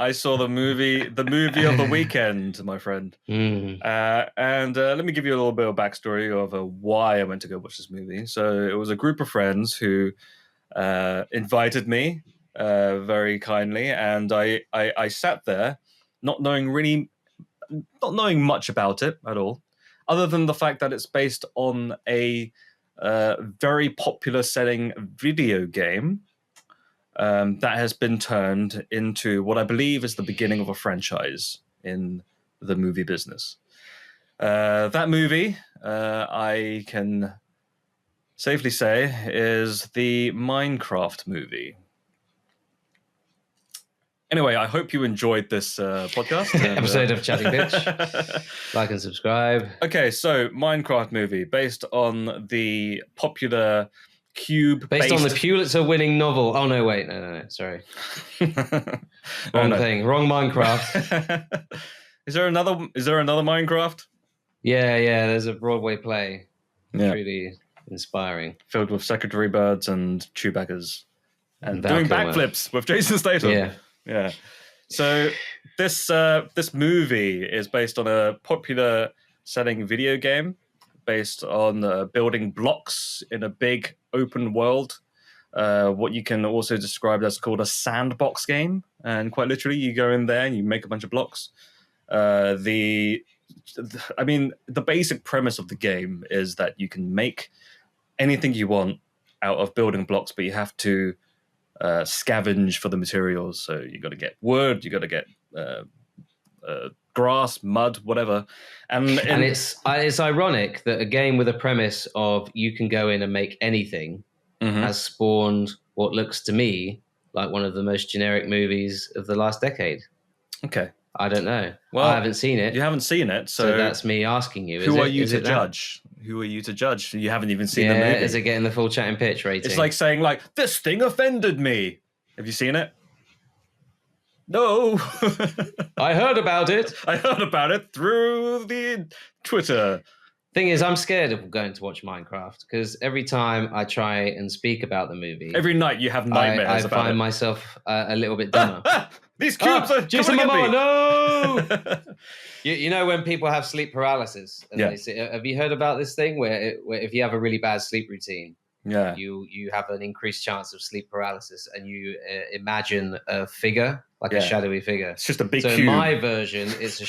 I saw the movie of the weekend, my friend. And let me give you a little bit of backstory of why I went to go watch this movie. So it was a group of friends who invited me very kindly, and I sat there, not knowing much about it at all, other than the fact that it's based on a very popular selling video game that has been turned into what I believe is the beginning of a franchise in the movie business. That movie, I can safely say, is the Minecraft movie. Anyway, I hope you enjoyed this podcast. Episode of Chatting Bitch. Like and subscribe. Okay, so Minecraft movie, based on the popular cube... Based on the Pulitzer-winning novel. Oh, no, wait. No. Sorry. Wrong thing. Wrong Minecraft. Is there another Minecraft? Yeah. There's a Broadway play. Yeah. Really inspiring. Filled with secretary birds and Chewbacca's. And doing backflips with Jason Statham. Yeah. So this movie is based on a popular selling video game based on building blocks in a big open world. What you can also describe as called a sandbox game. And quite literally, you go in there and you make a bunch of blocks. The basic premise of the game is that you can make anything you want out of building blocks, but you have to scavenge for the materials. So you got to get wood, you got to get grass, mud, whatever. And it's ironic that a game with a premise of you can go in and make anything has spawned what looks to me like one of the most generic movies of the last decade. Okay. I don't know. Well, I haven't seen it. You haven't seen it, so that's me asking you. Who are you to judge? Who are you to judge? You haven't even seen the movie. Is it getting the full Chatting Pitch rating? It's like saying, this thing offended me. Have you seen it? No. I heard about it. I heard about it through the Twitter. Thing is, I'm scared of going to watch Minecraft because every time I try and speak about the movie... Every night you have nightmares about it. I find myself a little bit dumber. These cubes are Jason coming at me. No! you know when people have sleep paralysis? And they say, have you heard about this thing where if you have a really bad sleep routine, you have an increased chance of sleep paralysis and you imagine a figure, like a shadowy figure. It's just a big cube. So in my version, it's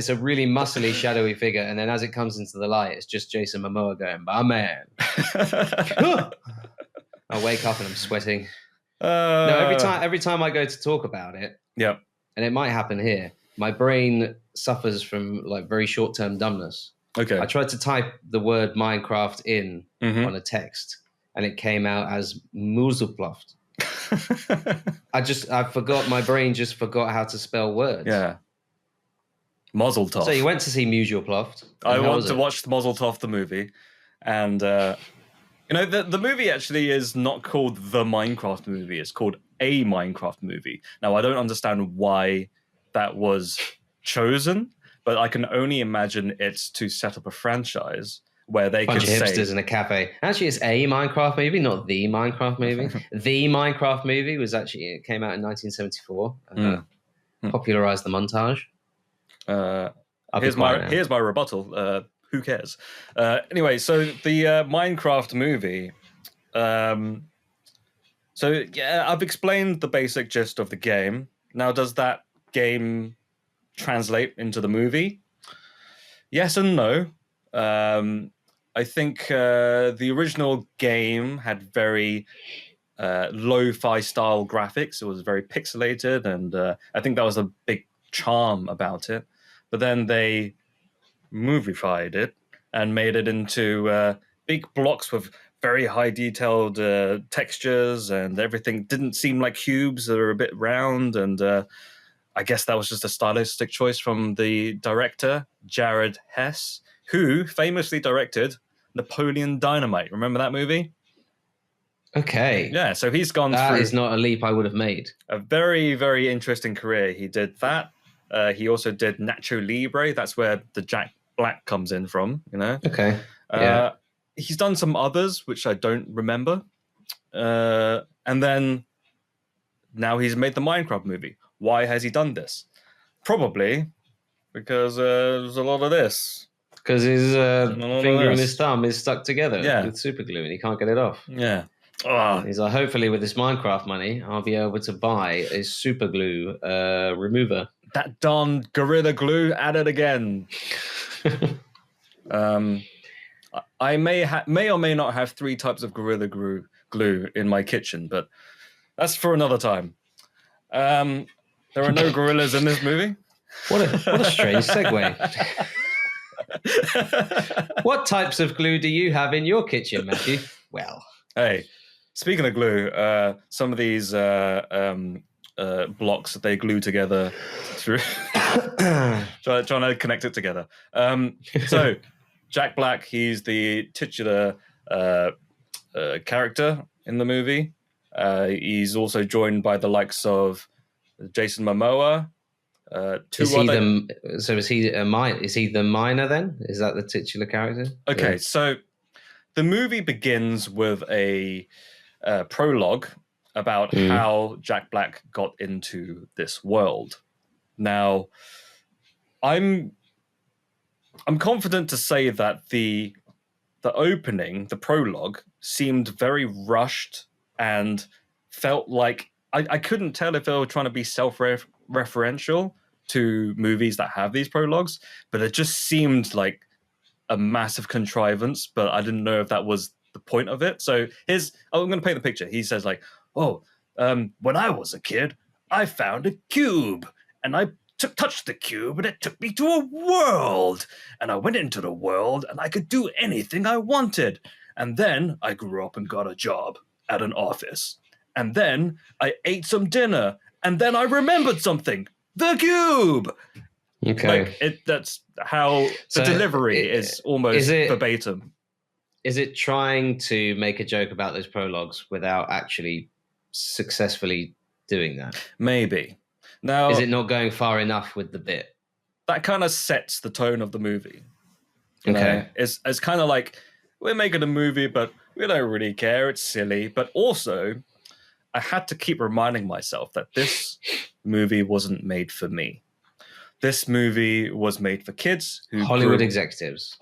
a really muscly, shadowy figure. And then as it comes into the light, it's just Jason Momoa going, my man. I wake up and I'm sweating. No, every time I go to talk about it, and it might happen here, my brain suffers from very short-term dumbness. Okay. I tried to type the word Minecraft in on a text, and it came out as Muzelploft. I forgot. My brain just forgot how to spell words. Yeah. Mazel tov. So you went to see Muzelploft. I want to watch Mazel tov the movie, and. The movie actually is not called The Minecraft Movie. It's called A Minecraft Movie. Now, I don't understand why that was chosen, but I can only imagine it's to set up a franchise where they could say... Bunch of hipsters in a cafe. Actually, it's A Minecraft Movie, not The Minecraft Movie. The Minecraft Movie it came out in 1974. Popularized the montage. Here's my rebuttal. Who cares? Anyway, so the Minecraft movie. I've explained the basic gist of the game. Now, does that game translate into the movie? Yes and no. I think the original game had very lo-fi style graphics. It was very pixelated, and I think that was a big charm about it. But then they moviefied it and made it into big blocks with very high detailed textures, and everything didn't seem like cubes. They were a bit round, and I guess that was just a stylistic choice from the director, Jared Hess, who famously directed Napoleon Dynamite. Remember that movie? Okay. Yeah, so he's gone through... That is not a leap I would have made. A very, very interesting career. He did that. He also did Nacho Libre. That's where the Jack Black comes in from, Okay. He's done some others, which I don't remember. And then now he's made the Minecraft movie. Why has he done this? Probably because there's a lot of this. Because his finger and his thumb is stuck together with super glue and he can't get it off. Yeah. He's like, hopefully with this Minecraft money, I'll be able to buy a super glue remover. That darn Gorilla Glue at it again. I may or may not have 3 types of Gorilla Glue in my kitchen, but that's for another time. There are no gorillas in this movie. What a strange segue. What types of glue do you have in your kitchen, Matthew? Well, hey, speaking of glue, some of these blocks that they glue together through trying to connect it together. So Jack Black, he's the titular character in the movie. He's also joined by the likes of Jason Momoa. Is he the miner then? Is that the titular character? Okay, so the movie begins with a prologue about how Jack Black got into this world. Now, I'm confident to say that the opening, the prologue, seemed very rushed and felt like I couldn't tell if they were trying to be self-referential to movies that have these prologues, but it just seemed like a massive contrivance, but I didn't know if that was the point of it. So I'm going to paint the picture. He says like, when I was a kid, I found a cube and I touched the cube and it took me to a world. And I went into the world and I could do anything I wanted. And then I grew up and got a job at an office. And then I ate some dinner and then I remembered something. The cube. Okay. That's how the delivery is almost verbatim. Is it trying to make a joke about those prologues without actually successfully doing that? Maybe. Now, is it not going far enough with the bit? That kind of sets the tone of the movie. Okay. It's kind of like, we're making a movie, but we don't really care. It's silly. But also, I had to keep reminding myself that this movie wasn't made for me. This movie was made for kids who Hollywood executives,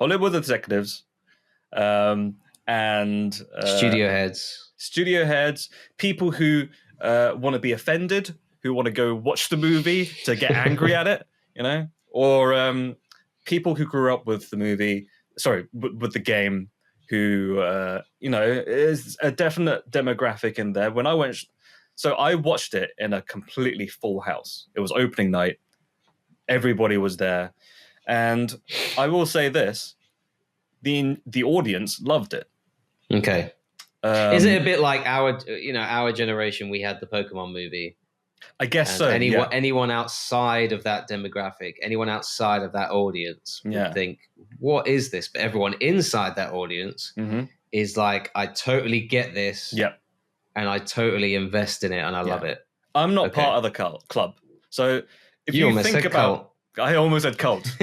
and studio heads, people who want to be offended, who want to go watch the movie to get angry at it, or people who grew up with the movie, with the game, who is a definite demographic in there. When I watched it in a completely full house. It was opening night. Everybody was there. And I will say this, the audience loved it. Okay. Is it a bit like our generation, we had the Pokemon movie? I guess so. Anyone outside of that demographic, anyone outside of that audience would think, what is this? But everyone inside that audience is like, I totally get this. Yep. And I totally invest in it and I love it. I'm not part of the club. So if you think about... I almost said cult.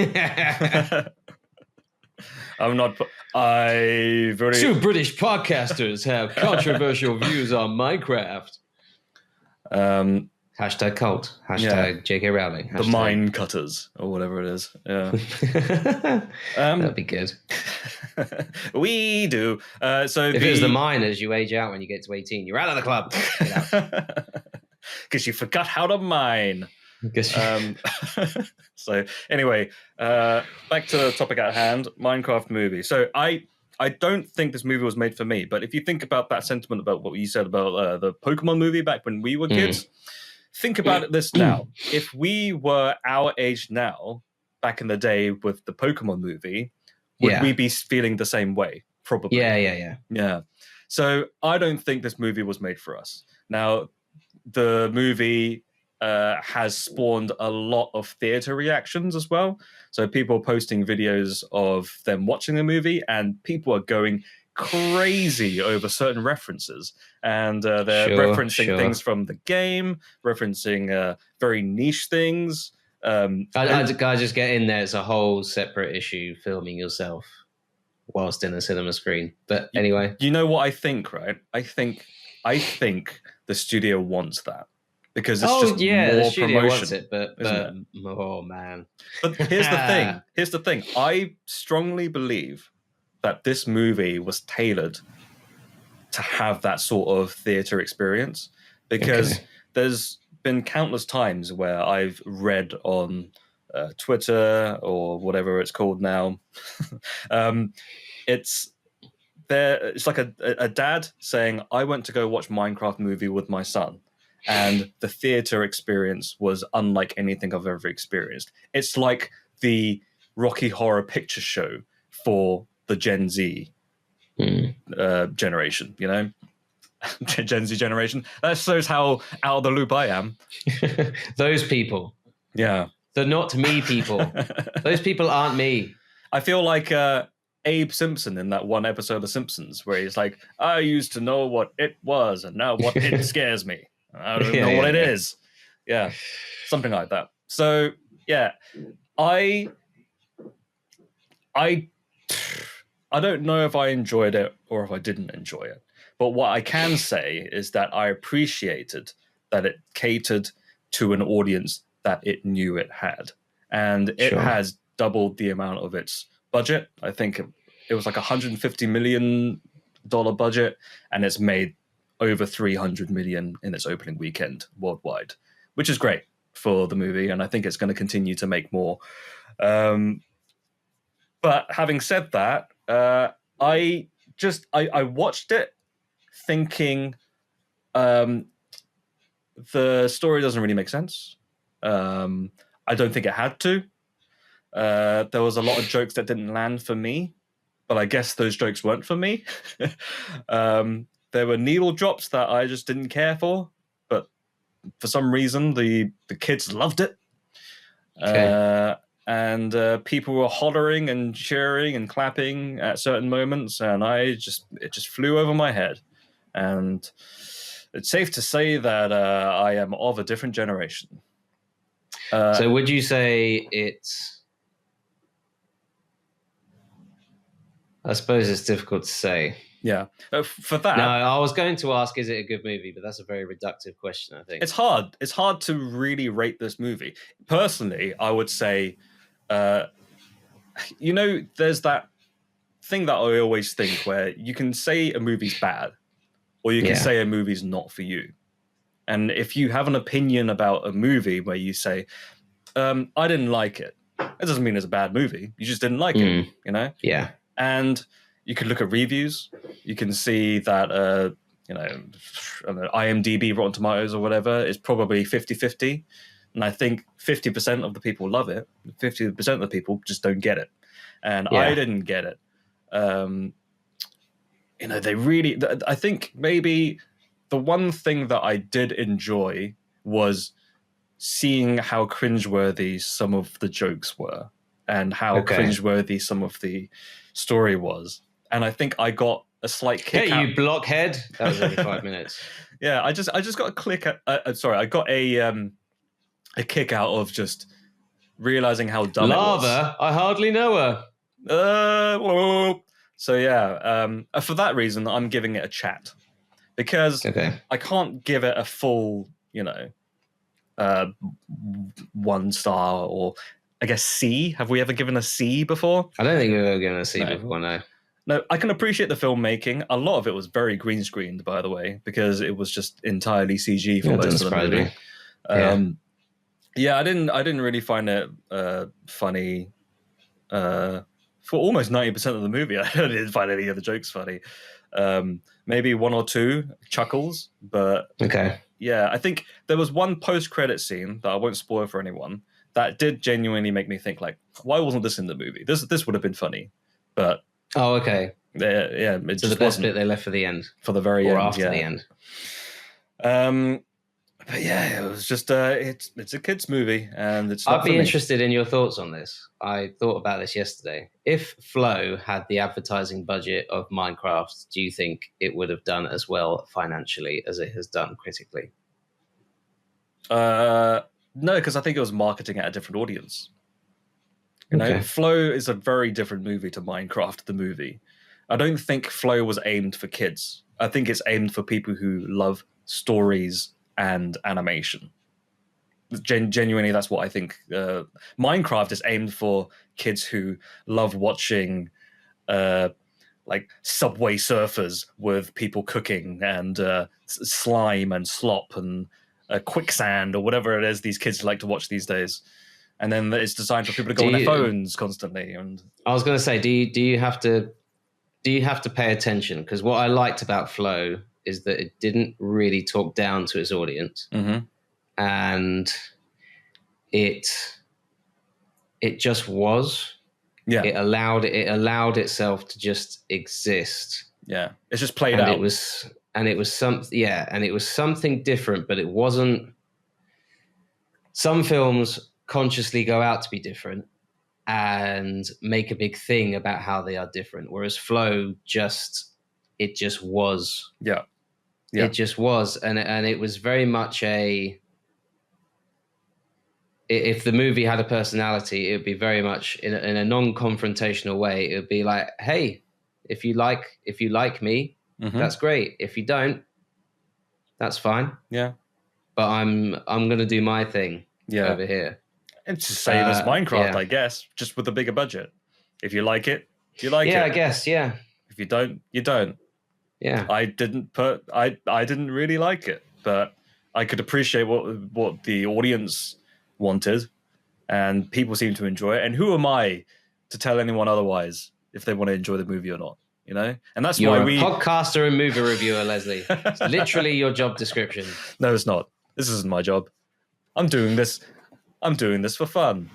I'm not... Two British podcasters have controversial views on Minecraft. Hashtag cult. Hashtag JK Rowling. The mine cutters or whatever it is. Yeah. That'd be good. We do. If it was the miners, you age out when you get to 18. You're out of the club. Because you forgot how to mine. So anyway, back to the topic at hand, Minecraft movie. So I don't think this movie was made for me, but if you think about that sentiment about what you said about the Pokemon movie back when we were kids, think about this now. If we were our age now, back in the day with the Pokemon movie, would we be feeling the same way? Probably. Yeah. So I don't think this movie was made for us. Now, the movie has spawned a lot of theater reactions as well. So people posting videos of them watching the movie, and people are going crazy over certain references, and they're referencing things from the game, referencing very niche things. I just get in there. It's a whole separate issue, filming yourself whilst in a cinema screen. But anyway, you know what I think, right? I think the studio wants that. because it's just more promotion. Wants it, but oh man. But here's the thing. Here's the thing. I strongly believe that this movie was tailored to have that sort of theater experience, because there's been countless times where I've read on Twitter or whatever it's called now. It's like a dad saying, I went to go watch Minecraft movie with my son, and the theater experience was unlike anything I've ever experienced. It's like the Rocky Horror Picture Show for the Gen Z generation, you know? Gen Z generation. That shows how out of the loop I am. Those people. Yeah. The not me people. Those people aren't me. I feel like Abe Simpson in that one episode of Simpsons where he's like, I used to know what it was, and now what it scares me. I don't know what it is. Yeah. Something like that. So, yeah. I don't know if I enjoyed it or if I didn't enjoy it. But what I can say is that I appreciated that it catered to an audience that it knew it had. And it has doubled the amount of its budget. I think it was like $150 million budget, and it's made over 300 million in its opening weekend worldwide, which is great for the movie. And I think it's going to continue to make more. But having said that, I watched it thinking the story doesn't really make sense. I don't think it had to. There was a lot of jokes that didn't land for me, but I guess those jokes weren't for me. There were needle drops that I just didn't care for, but for some reason the kids loved it. Okay. And people were hollering and cheering and clapping at certain moments, and it just flew over my head. And it's safe to say that I am of a different generation. So would you say it's... I suppose it's difficult to say. Yeah. For that... No, I was going to ask, is it a good movie? But that's a very reductive question, I think. It's hard. It's hard to really rate this movie. Personally, I would say... there's that thing that I always think where you can say a movie's bad, or you can say a movie's not for you. And if you have an opinion about a movie where you say, I didn't like it, it doesn't mean it's a bad movie. You just didn't like it, you know? Yeah. And you can look at reviews. You can see that, IMDb, Rotten Tomatoes or whatever is probably 50-50. And I think 50% of the people love it. 50% of the people just don't get it. And I didn't get it. They really... I think maybe the one thing that I did enjoy was seeing how cringeworthy some of the jokes were and how cringeworthy some of the story was. And I think I got a slight kick out. You blockhead. That was only 5 minutes. Yeah, I just got a click at... I got a kick out of just realizing how dumb it was. Lava? I hardly know her. So yeah, for that reason, I'm giving it a chat. Because I can't give it a full, 1 star, or I guess C. Have we ever given a C before? I don't think we've ever given a C before, no. No, I can appreciate the filmmaking. A lot of it was very green screened, by the way, because it was just entirely CG for most of the movie. I didn't really find it funny. For almost 90% of the movie, I didn't find any of the jokes funny. Maybe 1 or 2 chuckles, but yeah, I think there was one post-credit scene that I won't spoil for anyone that did genuinely make me think, like, why wasn't this in the movie? This would have been funny, but it just the best bit they left for the end, for the very end, or after the end. But yeah, it was just it's a kids movie, and it's. I'd be interested in your thoughts on this. I thought about this yesterday. If Flow had the advertising budget of Minecraft, do you think it would have done as well financially as it has done critically? No, because I think it was marketing at a different audience. Flow is a very different movie to Minecraft, the movie. I don't think Flow was aimed for kids. I think it's aimed for people who love stories and animation. Genuinely, that's what I think. Minecraft is aimed for kids who love watching like Subway Surfers with people cooking and slime and slop and quicksand or whatever it is these kids like to watch these days. And then it's designed for people to go on their phones constantly. And I was going to say, do you have to pay attention? Because what I liked about Flow is that it didn't really talk down to its audience, and it just was. Yeah, it allowed itself to just exist. Yeah, it's just played out. It was something different, but it wasn't. Some films consciously go out to be different and make a big thing about how they are different, whereas Flow just was. Yeah. It just was, and it was very much if the movie had a personality, it would be very much in a non-confrontational way. It would be like, hey, if you like me, that's great. If you don't, that's fine. Yeah. But I'm going to do my thing over here. It's the same as Minecraft, I guess, just with a bigger budget. If you like it, you like it. Yeah, I guess, yeah. If you don't, you don't. Yeah. I didn't really like it, but I could appreciate what the audience wanted, and people seem to enjoy it. And who am I to tell anyone otherwise if they want to enjoy the movie or not? You know, and that's You're why podcaster and movie reviewer, Leslie. It's literally your job description. No, it's not. This isn't my job. I'm doing this for fun.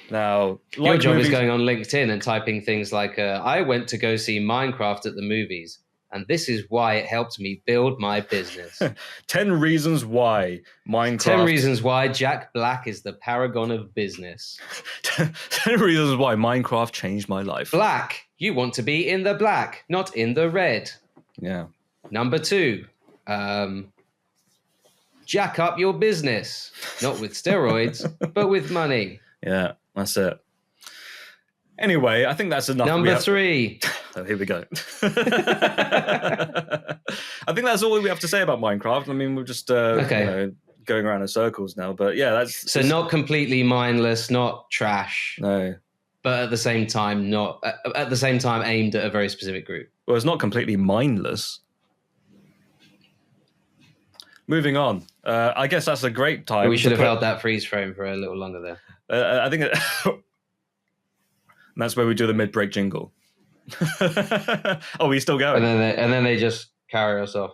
Now, your job is going on LinkedIn and typing things like, I went to go see Minecraft at the movies, and this is why it helped me build my business. 10 reasons why Minecraft... 10 reasons why Jack Black is the paragon of business. 10 reasons why Minecraft changed my life. Black. You want to be in the black, not in the red. Yeah. Number 2. Jack up your business. Not with steroids, but with money. Yeah, that's it. Anyway, I think that's enough. Number 3. Oh, here we go. I think that's all we have to say about Minecraft. I mean, we're just going around in circles now. But yeah, that's... So not completely mindless, not trash. No. But at the same time, aimed at a very specific group. Well, it's not completely mindless. Moving on. I guess that's a great time. We should have held that freeze frame for a little longer there. I think that's where we do the mid-break jingle. Oh, we still going? And then they just carry us off.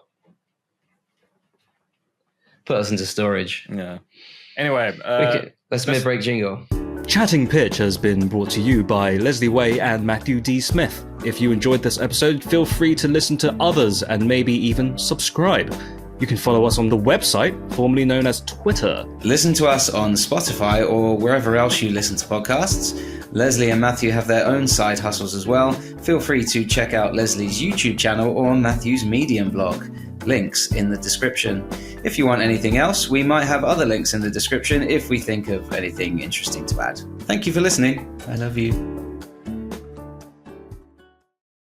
Put us into storage. Yeah. Anyway. Let's mid-break jingle. Chatting Pitch has been brought to you by Leslie Way and Matthew D. Smith. If you enjoyed this episode, feel free to listen to others and maybe even subscribe. You can follow us on the website, formerly known as Twitter. Listen to us on Spotify or wherever else you listen to podcasts. Leslie and Matthew have their own side hustles as well. Feel free to check out Leslie's YouTube channel or Matthew's Medium blog. Links in the description. If you want anything else, we might have other links in the description if we think of anything interesting to add. Thank you for listening. I love you.